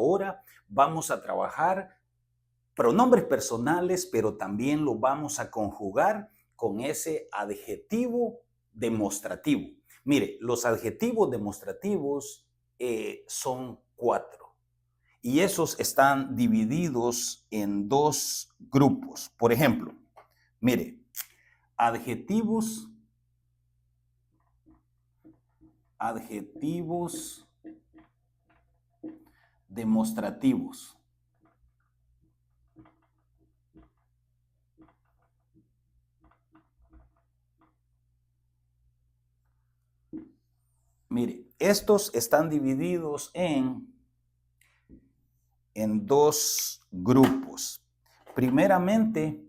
ahora vamos a trabajar pronombres personales, pero también lo vamos a conjugar con ese adjetivo demostrativo. Mire, los adjetivos demostrativos son 4 y esos están divididos en 2 grupos. Por ejemplo, mire, adjetivos demostrativos. Mire, estos están divididos en 2 grupos. Primeramente,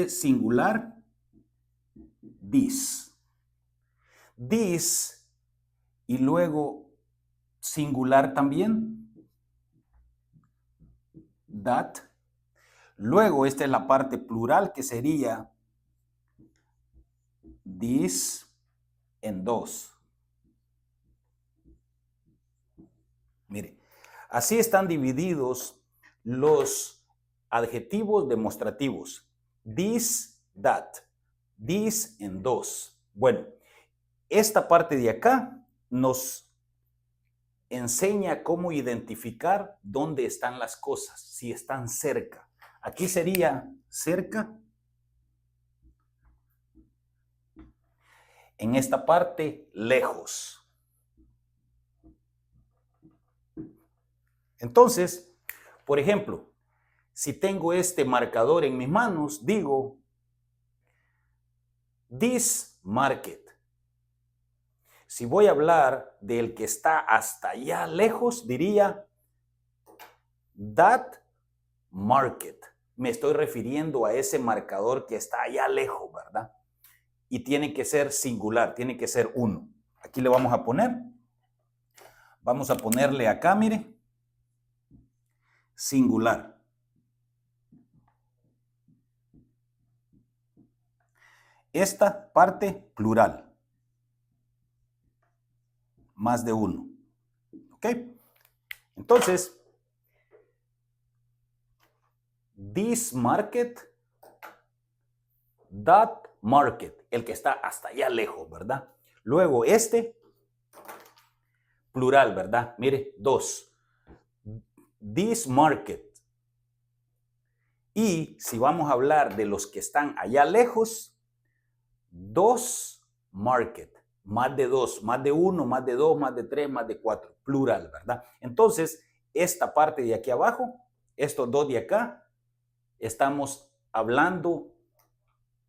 singular, this. This y luego singular también, that. Luego esta es la parte plural que sería this en 2. Mire, así están divididos los adjetivos demostrativos. This, that. This en 2. Bueno, esta parte de acá nos enseña cómo identificar dónde están las cosas, si están cerca. Aquí sería cerca. En esta parte, lejos. Entonces, por ejemplo, si tengo este marcador en mis manos, digo, this market. Si voy a hablar del que está hasta allá lejos, diría, that market. Me estoy refiriendo a ese marcador que está allá lejos, ¿verdad? Y tiene que ser singular, tiene que ser uno. Aquí le vamos a poner. Vamos a ponerle acá, mire, singular. Esta parte plural. Más de uno. ¿Ok? Entonces, this market, that market, el que está hasta allá lejos, ¿verdad? Luego este, plural, ¿verdad? Mire, 2. This market. Y si vamos a hablar de los que están allá lejos, 2 market. Más de 2, más de 1, más de 2, más de 3, más de 4. Plural, ¿verdad? Entonces, esta parte de aquí abajo, estos 2 de acá, estamos hablando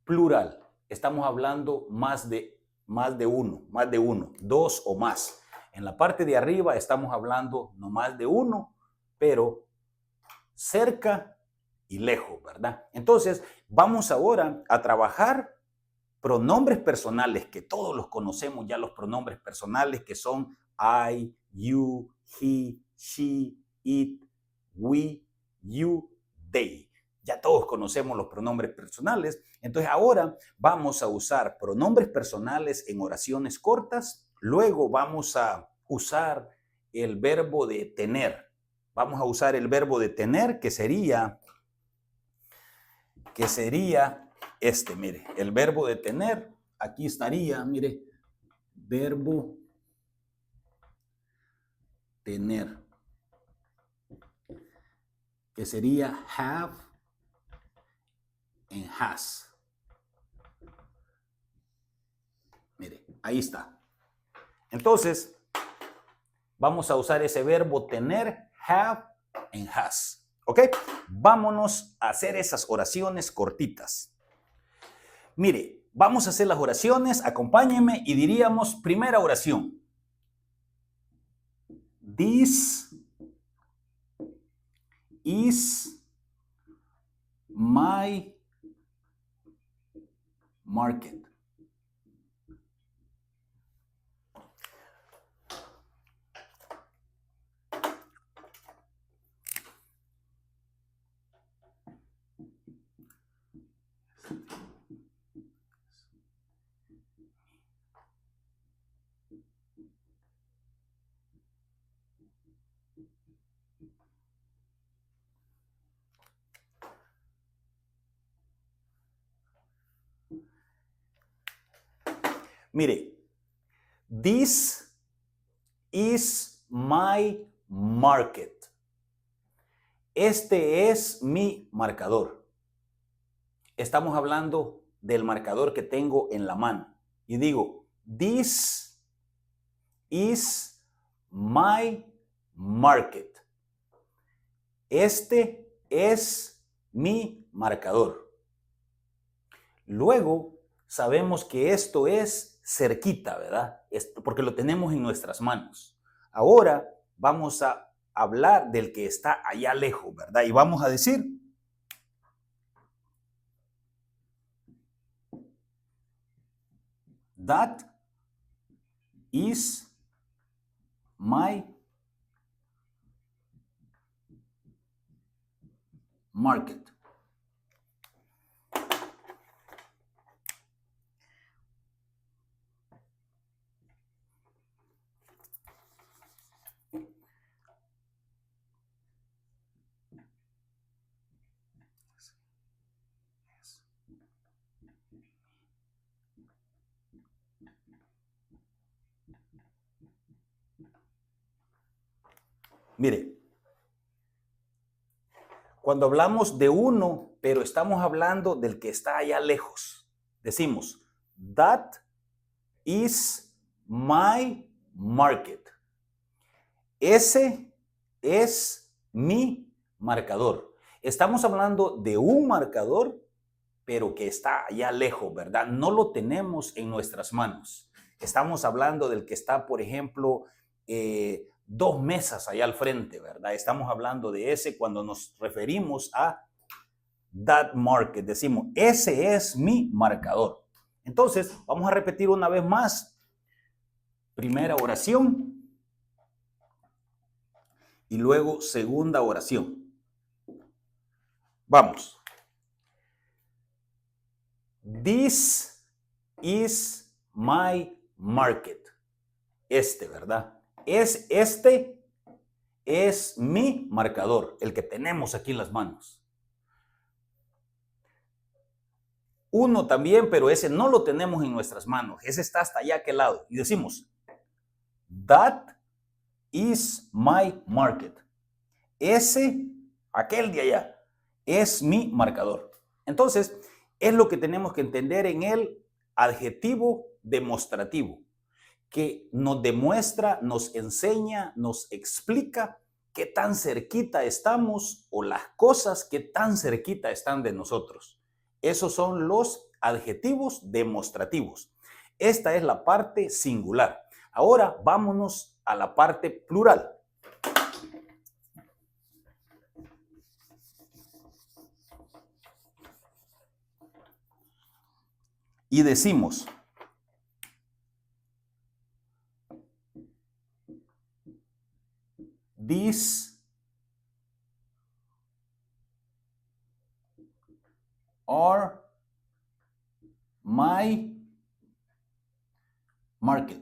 plural. Estamos hablando más de 1, 2 o más. En la parte de arriba estamos hablando no más de 1, pero cerca y lejos, ¿verdad? Entonces, vamos ahora a trabajar pronombres personales, que todos los conocemos ya, los pronombres personales que son I, you, he, she, it, we, you, they. Ya todos conocemos los pronombres personales. Entonces ahora vamos a usar pronombres personales en oraciones cortas. Luego vamos a usar el verbo de tener. Vamos a usar el verbo de tener, que sería mire, el verbo de tener. Aquí estaría, mire, verbo tener, que sería have and has. Mire, ahí está. Entonces, vamos a usar ese verbo tener, have and has. ¿Ok? Vámonos a hacer esas oraciones cortitas. Mire, vamos a hacer las oraciones, acompáñenme y diríamos, primera oración. This is my market. Mire, this is my market. Este es mi marcador. Estamos hablando del marcador que tengo en la mano. Y digo, this is my market. Este es mi marcador. Luego, sabemos que esto es cerquita, ¿verdad? Porque lo tenemos en nuestras manos. Ahora vamos a hablar del que está allá lejos, ¿verdad? Y vamos a decir, that is my market. Mire, cuando hablamos de uno, pero estamos hablando del que está allá lejos, decimos, that is my market. Ese es mi marcador. Estamos hablando de un marcador, pero que está allá lejos, ¿verdad? No lo tenemos en nuestras manos. Estamos hablando del que está, por ejemplo, 2 mesas allá al frente, ¿verdad? Estamos hablando de ese cuando nos referimos a that market. Decimos, ese es mi marcador. Entonces, vamos a repetir una vez más. Primera oración y luego segunda oración. Vamos. This is my market. ¿Verdad? Este es mi marcador, el que tenemos aquí en las manos. Uno también, pero ese no lo tenemos en nuestras manos. Ese está hasta allá aquel lado. Y decimos, that is my market. Ese, aquel de allá, es mi marcador. Entonces, es lo que tenemos que entender en el adjetivo demostrativo, que nos demuestra, nos enseña, nos explica qué tan cerquita estamos o las cosas que tan cerquita están de nosotros. Esos son los adjetivos demostrativos. Esta es la parte singular. Ahora vámonos a la parte plural. Y decimos, these are my market.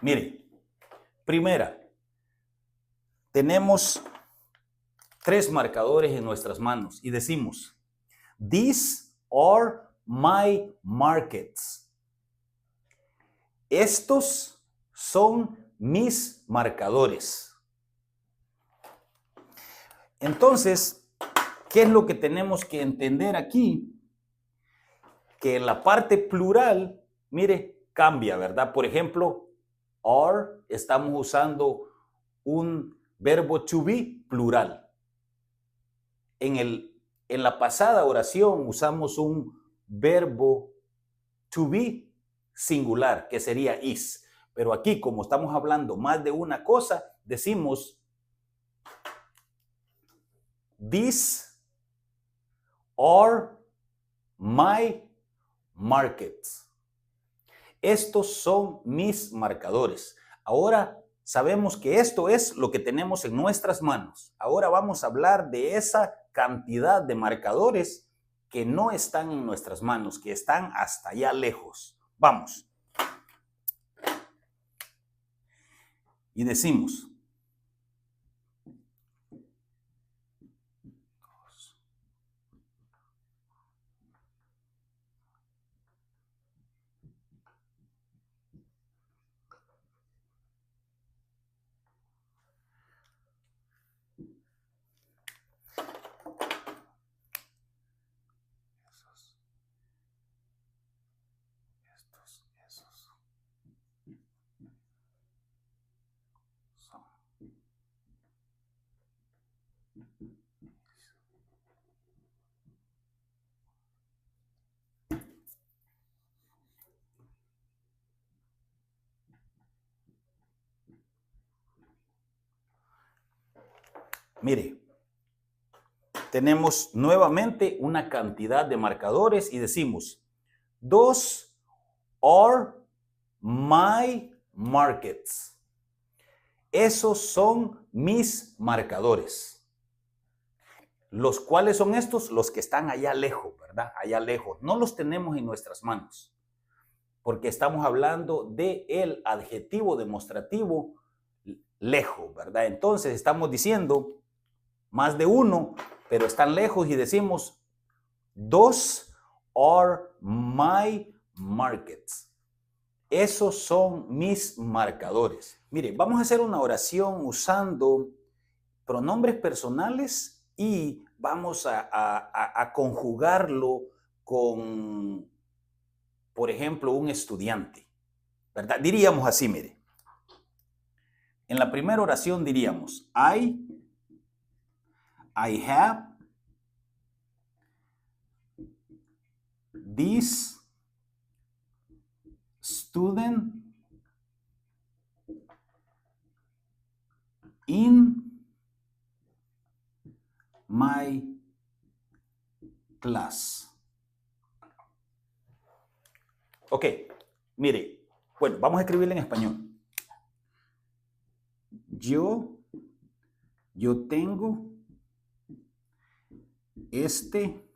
Mire, primera, tenemos 3 marcadores en nuestras manos y decimos, these are my markets. Estos son mis marcadores. Entonces, ¿qué es lo que tenemos que entender aquí? Que en la parte plural, mire, cambia, ¿verdad? Por ejemplo, are, estamos usando un verbo to be plural. En la pasada oración usamos un verbo to be singular, que sería is. Pero aquí, como estamos hablando más de una cosa, decimos these are my markets. Estos son mis marcadores. Ahora sabemos que esto es lo que tenemos en nuestras manos. Ahora vamos a hablar de esa cantidad de marcadores que no están en nuestras manos, que están hasta allá lejos. Vamos. Y decimos, mire, tenemos nuevamente una cantidad de marcadores y decimos, those are my markets. Esos son mis marcadores. ¿Los cuáles son estos? Los que están allá lejos, ¿verdad? Allá lejos. No los tenemos en nuestras manos, porque estamos hablando del adjetivo demostrativo lejos, ¿verdad? Entonces estamos diciendo más de uno, pero están lejos y decimos, those are my markets. Esos son mis marcadores. Mire, vamos a hacer una oración usando pronombres personales y vamos a conjugarlo con, por ejemplo, un estudiante, ¿verdad? Diríamos así, mire. En la primera oración diríamos, I have this student in my class. Ok, mire, bueno, vamos a escribirle en español. Yo tengo este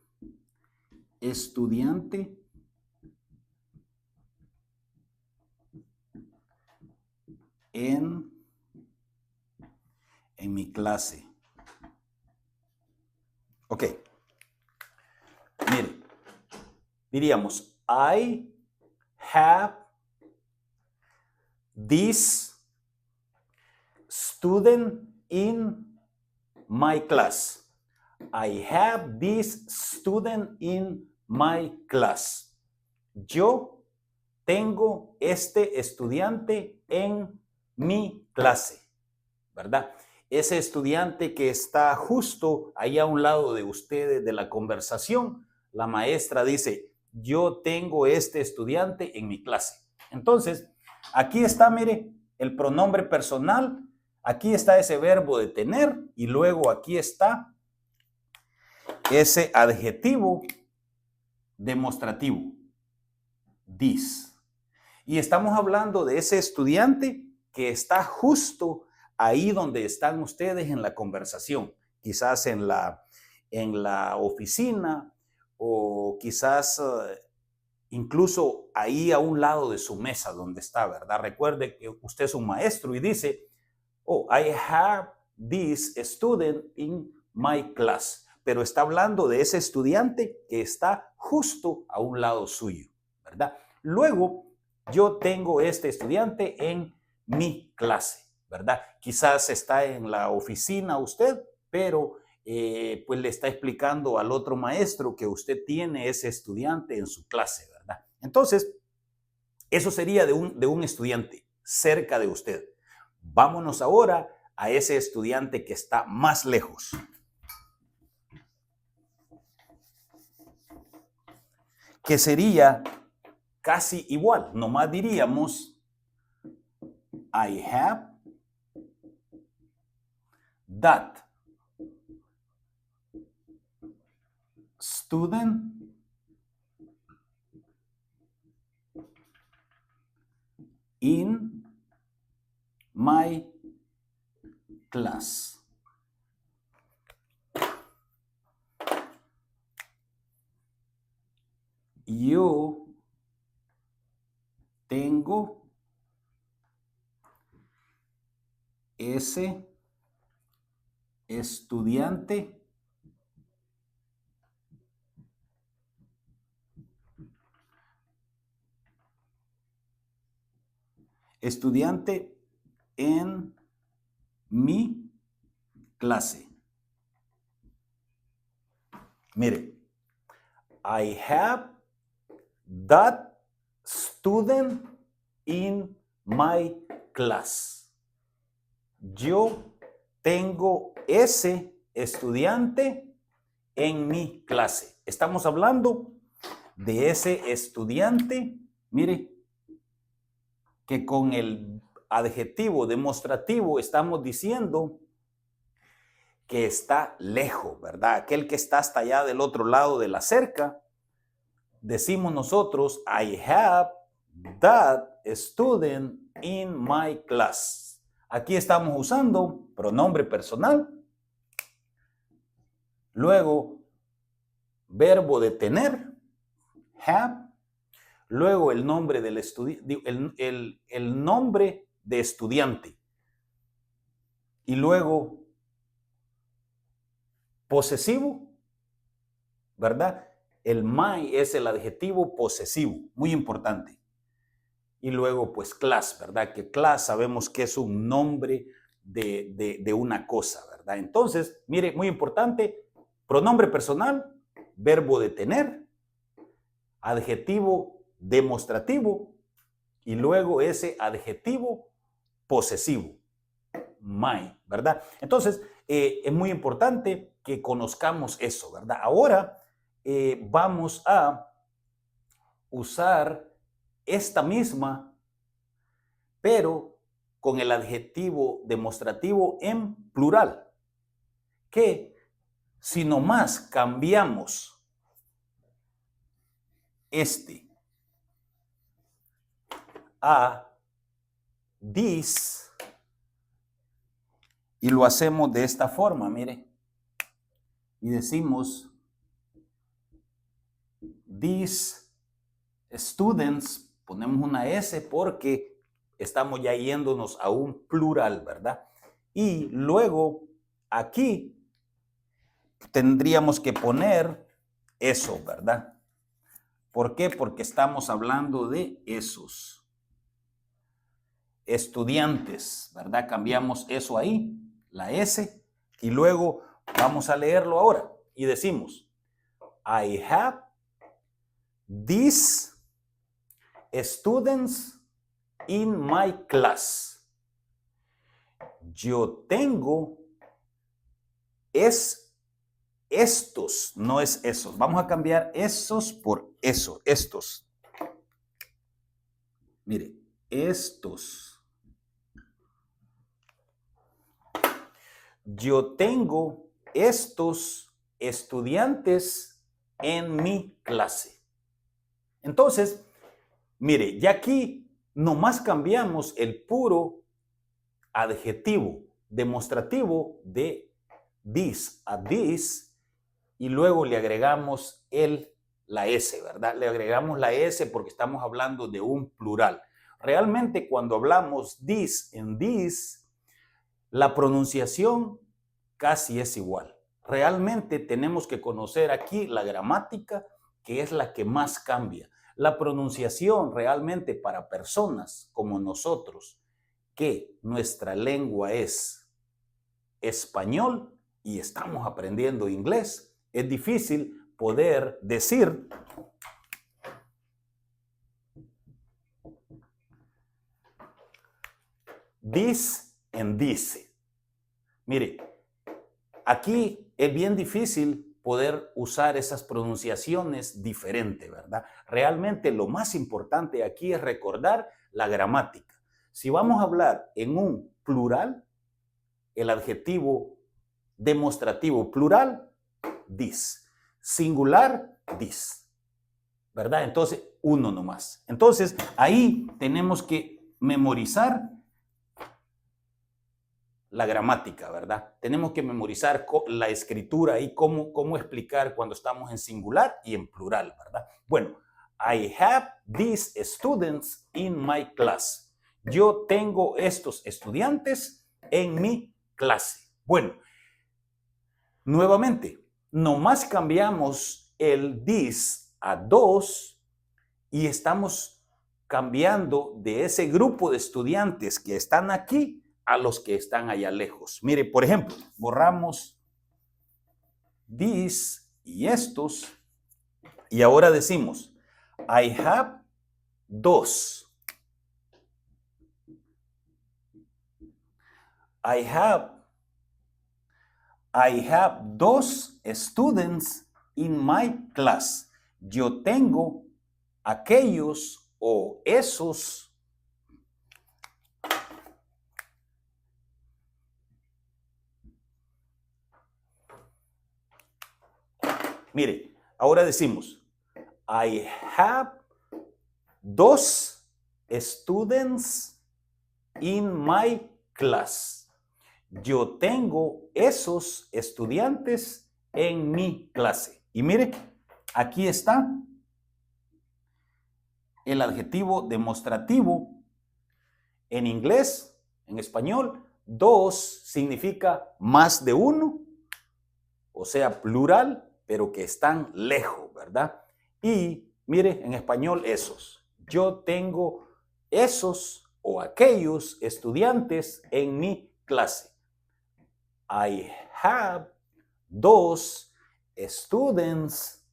estudiante en mi clase. Ok. Mire, diríamos, I have this student in my class. I have this student in my class. Yo tengo este estudiante en mi clase, ¿verdad? Ese estudiante que está justo ahí a un lado de ustedes de la conversación, la maestra dice, yo tengo este estudiante en mi clase. Entonces, aquí está, mire, el pronombre personal, aquí está ese verbo de tener y luego aquí está ese adjetivo demostrativo, this. Y estamos hablando de ese estudiante que está justo ahí donde están ustedes en la conversación, quizás en la oficina o quizás incluso ahí a un lado de su mesa donde está, ¿verdad? Recuerde que usted es un maestro y dice, oh, I have this student in my class. Pero está hablando de ese estudiante que está justo a un lado suyo, ¿verdad? Luego, yo tengo este estudiante en mi clase, ¿verdad? Quizás está en la oficina usted, pero pues le está explicando al otro maestro que usted tiene ese estudiante en su clase, ¿verdad? Entonces, eso sería de un estudiante cerca de usted. Vámonos ahora a ese estudiante que está más lejos. Que sería casi igual, nomás diríamos I have that student in my class. Yo tengo ese estudiante en mi clase. Mire, I have that student in my class. Yo tengo ese estudiante en mi clase. Estamos hablando de ese estudiante, mire, que con el adjetivo demostrativo estamos diciendo que está lejos, ¿verdad? Aquel que está hasta allá del otro lado de la cerca. Decimos nosotros, I have that student in my class. Aquí estamos usando pronombre personal. Luego, verbo de tener, have. Luego, el nombre del el nombre de estudiante. Y luego, posesivo, ¿verdad? El my es el adjetivo posesivo, muy importante. Y luego, pues, class, ¿verdad? Que class sabemos que es un nombre de una cosa, ¿verdad? Entonces, mire, muy importante, pronombre personal, verbo de tener, adjetivo demostrativo y luego ese adjetivo posesivo, my, ¿verdad? Entonces, es muy importante que conozcamos eso, ¿verdad? Ahora vamos a usar esta misma, pero con el adjetivo demostrativo en plural, que si nomás cambiamos este a this y lo hacemos de esta forma, mire, y decimos these students, ponemos una S porque estamos ya yéndonos a un plural, ¿verdad? Y luego aquí tendríamos que poner eso, ¿verdad? ¿Por qué? Porque estamos hablando de esos estudiantes, ¿verdad? Cambiamos eso ahí, la S, y luego vamos a leerlo ahora y decimos, I have these students in my class. Yo tengo estos, no es esos. Vamos a cambiar esos por eso, estos. Mire, estos. Yo tengo estos estudiantes en mi clase. Entonces, mire, ya aquí nomás cambiamos el puro adjetivo demostrativo de this a this y luego le agregamos la S, ¿verdad? Le agregamos la S porque estamos hablando de un plural. Realmente cuando hablamos this en this, la pronunciación casi es igual. Realmente tenemos que conocer aquí la gramática, que es la que más cambia. La pronunciación realmente para personas como nosotros, que nuestra lengua es español y estamos aprendiendo inglés, es difícil poder decir this en dice. Mire, aquí es bien difícil poder usar esas pronunciaciones diferentes, ¿verdad? Realmente lo más importante aquí es recordar la gramática. Si vamos a hablar en un plural, el adjetivo demostrativo plural, this. Singular, this. ¿Verdad? Entonces, uno nomás. Entonces, ahí tenemos que memorizar la gramática, ¿verdad? Tenemos que memorizar la escritura y cómo explicar cuando estamos en singular y en plural, ¿verdad? Bueno, I have these students in my class. Yo tengo estos estudiantes en mi clase. Bueno, nuevamente, nomás cambiamos el this a dos y estamos cambiando de ese grupo de estudiantes que están aquí a los que están allá lejos. Mire, por ejemplo, borramos these y estos y ahora decimos I have dos. I have dos students in my class. Yo tengo aquellos o esos. Mire, ahora decimos, I have dos students in my class. Yo tengo esos estudiantes en mi clase. Y mire, aquí está el adjetivo demostrativo en inglés, en español. Dos significa más de uno, o sea, plural, pero que están lejos, ¿verdad? Y mire, en español, esos. Yo tengo esos o aquellos estudiantes en mi clase. I have those students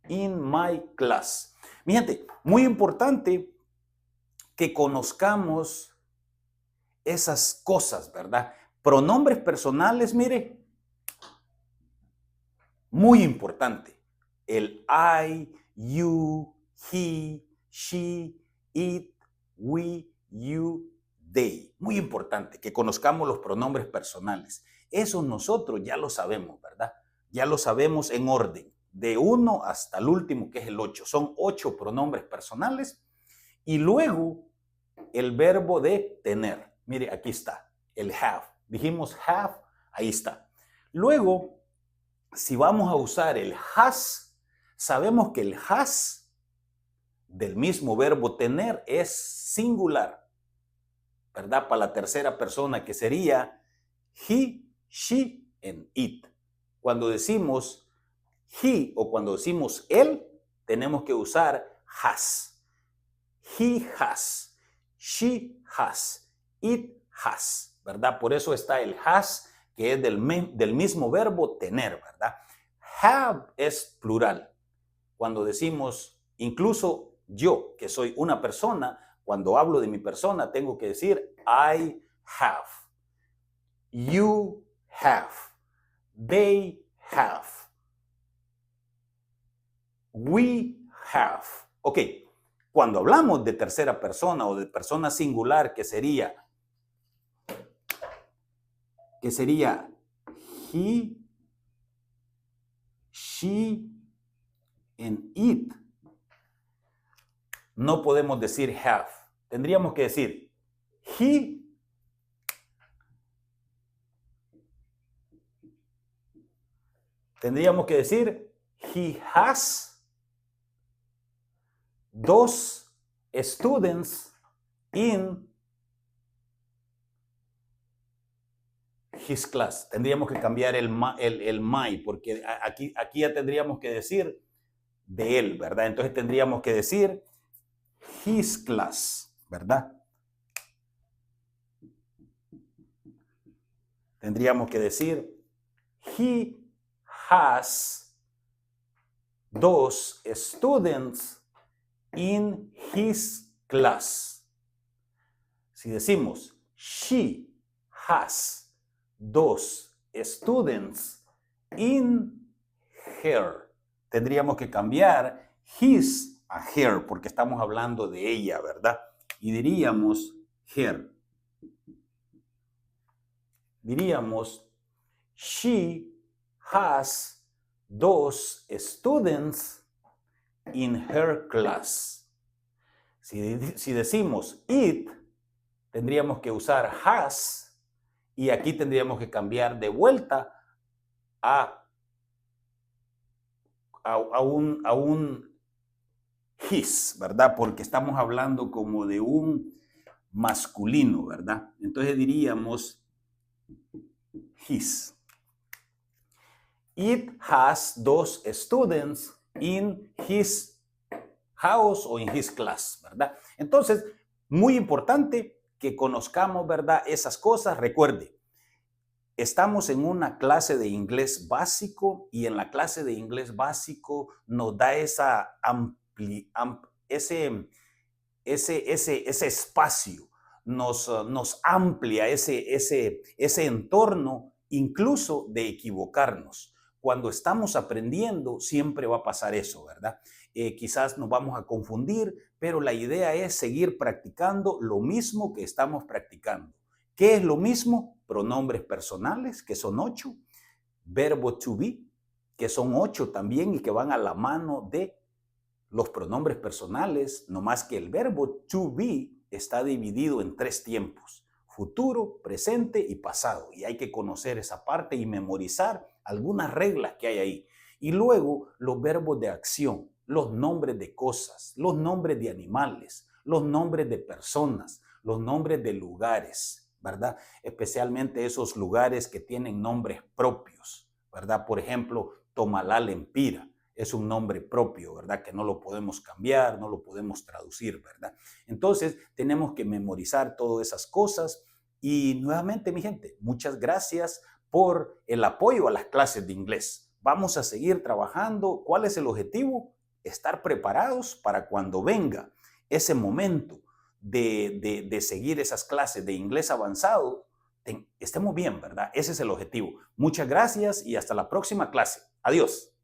in my class. Mi gente, muy importante que conozcamos esas cosas, ¿verdad? Pronombres personales, mire, muy importante. El I, you, he, she, it, we, you, they. Muy importante que conozcamos los pronombres personales. Eso nosotros ya lo sabemos, ¿verdad? Ya lo sabemos en orden, de 1 hasta el último, que es el 8. Son 8 pronombres personales. Y luego el verbo de tener. Mire, aquí está, el have. Dijimos have, ahí está. Luego, si vamos a usar el has, sabemos que el has del mismo verbo tener es singular, ¿verdad? Para la tercera persona, que sería he, she, and it. Cuando decimos he o cuando decimos él, tenemos que usar has. He has, she has, it has, ¿verdad? Por eso está el has, que es del mismo verbo tener, ¿verdad? Have es plural. Cuando decimos, incluso yo, que soy una persona, cuando hablo de mi persona, tengo que decir I have, you have, they have, we have. Ok, cuando hablamos de tercera persona o de persona singular, que sería he, she, and it, no podemos decir have. Tendríamos que decir he, tendríamos que decir he has dos students in his class. Tendríamos que cambiar el my, porque aquí ya tendríamos que decir de él, ¿verdad? Entonces tendríamos que decir his class, ¿verdad? Tendríamos que decir he has dos students in his class. Si decimos she has dos students in her, tendríamos que cambiar his a her, porque estamos hablando de ella, ¿verdad? Y diríamos her. Diríamos she has dos students in her class. Si decimos it, tendríamos que usar has Y aquí tendríamos que cambiar de vuelta a un his, ¿verdad? Porque estamos hablando como de un masculino, ¿verdad? Entonces diríamos his. It has those students in his house o in his class, ¿verdad? Entonces, muy importante que conozcamos, ¿verdad? Esas cosas. Recuerde, estamos en una clase de inglés básico y en la clase de inglés básico nos da ese espacio, nos amplia ese entorno incluso de equivocarnos. Cuando estamos aprendiendo siempre va a pasar eso, ¿verdad? Quizás nos vamos a confundir, pero la idea es seguir practicando lo mismo que estamos practicando. ¿Qué es lo mismo? Pronombres personales, que son 8, verbo to be, que son 8 también y que van a la mano de los pronombres personales, no más que el verbo to be está dividido en 3 tiempos: futuro, presente y pasado. Y hay que conocer esa parte y memorizar algunas reglas que hay ahí. Y luego los verbos de acción, los nombres de cosas, los nombres de animales, los nombres de personas, los nombres de lugares, ¿verdad? Especialmente esos lugares que tienen nombres propios, ¿verdad? Por ejemplo, Tomalal Empira es un nombre propio, ¿verdad? Que no lo podemos cambiar, no lo podemos traducir, ¿verdad? Entonces, tenemos que memorizar todas esas cosas. Y nuevamente, mi gente, muchas gracias por el apoyo a las clases de inglés. Vamos a seguir trabajando. ¿Cuál es el objetivo? Estar preparados para cuando venga ese momento de seguir esas clases de inglés avanzado, estemos bien, ¿verdad? Ese es el objetivo. Muchas gracias y hasta la próxima clase. Adiós.